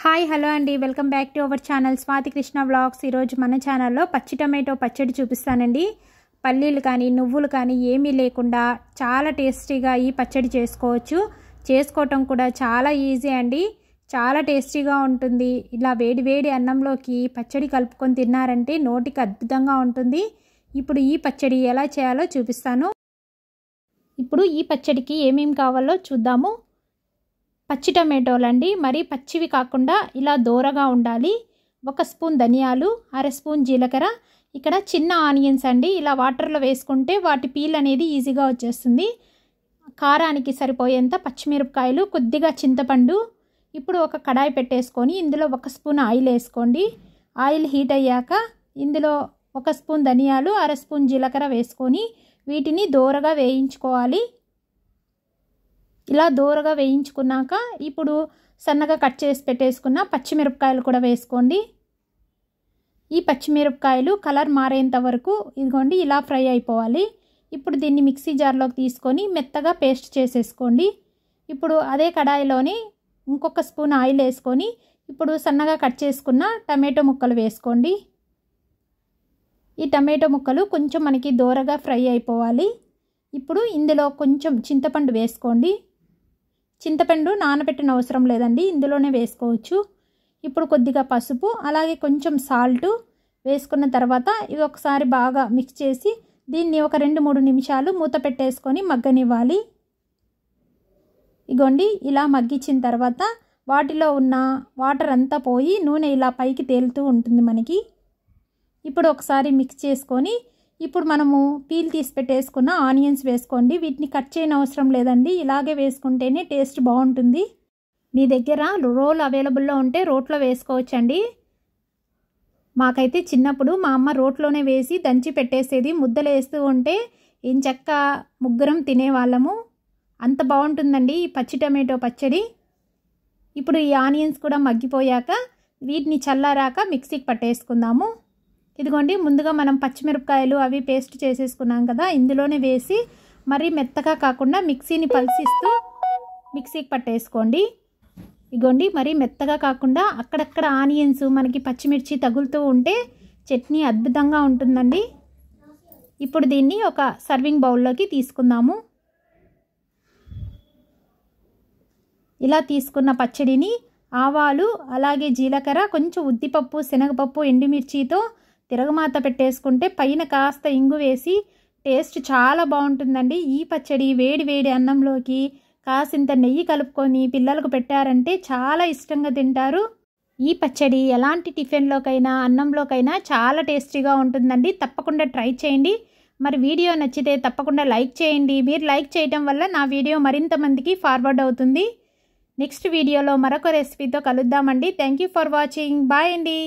Hi hello అండి, welcome back to our channel Swathi Krishna vlogs. ఈరోజు మన ఛానల్లో పచ్చి టమాటో పచ్చడి చూపిస్తానండి. పల్లీలు కానీ నువ్వులు కానీ ఏమీ లేకుండా చాలా టేస్టీగా ఈ పచ్చడి చేసుకోవటం కూడా చాలా ఈజీ అండి. చాలా టేస్టీగా ఉంటుంది. ఇలా వేడి వేడి అన్నంలోకి పచ్చడి కలుపుకొని తిన్నారంటే నోటికి అద్భుతంగా ఉంటుంది. ఇప్పుడు ఈ పచ్చడి ఎలా చేయాలో చూపిస్తాను. ఇప్పుడు ఈ పచ్చడికి ఏమేమి కావాలో చూద్దాము. పచ్చి టమాటోలండి, మరి పచ్చివి కాకుండా ఇలా దోరగా ఉండాలి. 1 స్పూన్ ధనియాలు, 1/2 స్పూన్ జీలకర్ర. ఇక్కడ చిన్న ఆనియన్స్ అండి, ఇలా వాటర్లో వేసుకుంటే వాటి పీల్ అనేది ఈజీగా వచ్చేస్తుంది. కారానికి సరిపోయేంత పచ్చిమిరపకాయలు, కొద్దిగా చింతపండు. ఇప్పుడు ఒక కడాయి పెట్టేసుకొని ఇందులో 1 స్పూన్ ఆయిల్ వేసుకోండి. ఆయిల్ హీట్ అయ్యాక ఇందులో 1 స్పూన్ ధనియాలు, 1/2 స్పూన్ జీలకర్ర వేసుకొని వీటిని దోరగా వేయించుకోవాలి. ఇలా దోరగా వేయించుకున్నాక ఇప్పుడు సన్నగా కట్ చేసి పెట్టేసుకున్న పచ్చిమిరపకాయలు కూడా వేసుకోండి. ఈ పచ్చిమిరపకాయలు కలర్ మారేంత వరకు ఇదిగోండి ఇలా ఫ్రై అయిపోవాలి. ఇప్పుడు దీన్ని మిక్సీ జార్లోకి తీసుకొని మెత్తగా పేస్ట్ చేసేసుకోండి. ఇప్పుడు అదే కడాయిలోని ఇంకొక స్పూన్ ఆయిల్ వేసుకొని ఇప్పుడు సన్నగా కట్ చేసుకున్న టమాటో ముక్కలు వేసుకోండి. ఈ టమాటో ముక్కలు కొంచెం మనకి దోరగా ఫ్రై అయిపోవాలి. ఇప్పుడు ఇందులో కొంచెం చింతపండు వేసుకోండి. చింతపండు నానబెట్టిన అవసరం లేదండి, ఇందులోనే వేసుకోవచ్చు. ఇప్పుడు కొద్దిగా పసుపు, అలాగే కొంచెం సాల్ట్ వేసుకున్న తర్వాత ఇది ఒకసారి బాగా మిక్స్ చేసి దీన్ని ఒక 2-3 నిమిషాలు మూత పెట్టేసుకొని మగ్గనివ్వాలి. ఇగోండి ఇలా మగ్గించిన తర్వాత వాటిలో ఉన్న వాటర్ అంతా పోయి నూనె ఇలా పైకి తేలుతూ ఉంటుంది మనకి. ఇప్పుడు ఒకసారి మిక్స్ చేసుకొని ఇప్పుడు మనము పీల్ తీసి పెట్టేసుకున్న ఆనియన్స్ వేసుకోండి. వీటిని కట్ చేయని అవసరం లేదండి, ఇలాగే వేసుకుంటేనే టేస్ట్ బాగుంటుంది. మీ దగ్గర రోల్ అవైలబుల్లో ఉంటే రోట్లో వేసుకోవచ్చండి. మాకైతే చిన్నప్పుడు మా అమ్మ రోట్లోనే వేసి దంచి పెట్టేసేది. ముద్దలు వేస్తూ ఉంటే ఎంచక్క ముగ్గురం తినేవాళ్ళము. అంత బాగుంటుందండి ఈ పచ్చి టమాటో పచ్చడి. ఇప్పుడు ఈ ఆనియన్స్ కూడా మగ్గిపోయాక వీటిని చల్లారాక మిక్సీకి పట్టేసుకుందాము. ఇదిగోండి ముందుగా మనం పచ్చిమిరపకాయలు అవి పేస్ట్ చేసేసుకున్నాం కదా, ఇందులోనే వేసి మరీ మెత్తగా కాకుండా మిక్సీని పల్సిస్తూ మిక్సీకి పట్టేసుకోండి. ఇదిగోండి మరీ మెత్తగా కాకుండా అక్కడక్కడ ఆనియన్స్ మనకి పచ్చిమిర్చి తగులుతూ ఉంటే చట్నీ అద్భుతంగా ఉంటుందండి. ఇప్పుడు దీన్ని ఒక సర్వింగ్ బౌల్లోకి తీసుకుందాము. ఇలా తీసుకున్న పచ్చడిని ఆవాలు, అలాగే జీలకర్ర, కొంచెం ఉద్దిపప్పు, శనగపప్పు, ఎండుమిర్చితో తిరగమాత పెట్టేసుకుంటే పైన కాస్త ఇంగు వేసి టేస్ట్ చాలా బాగుంటుందండి. ఈ పచ్చడి వేడి వేడి అన్నంలోకి కాసింత నెయ్యి కలుపుకొని పిల్లలకు పెట్టారంటే చాలా ఇష్టంగా తింటారు. ఈ పచ్చడి ఎలాంటి టిఫిన్లోకైనా అన్నంలోకైనా చాలా టేస్టీగా ఉంటుందండి. తప్పకుండా ట్రై చేయండి. మరి వీడియో నచ్చితే తప్పకుండా లైక్ చేయండి. మీరు లైక్ చేయడం వల్ల నా వీడియో మరింత మందికి ఫార్వర్డ్ అవుతుంది. నెక్స్ట్ వీడియోలో మరొక రెసిపీతో కలుద్దామండి. Thank you for watching. Bye అండి.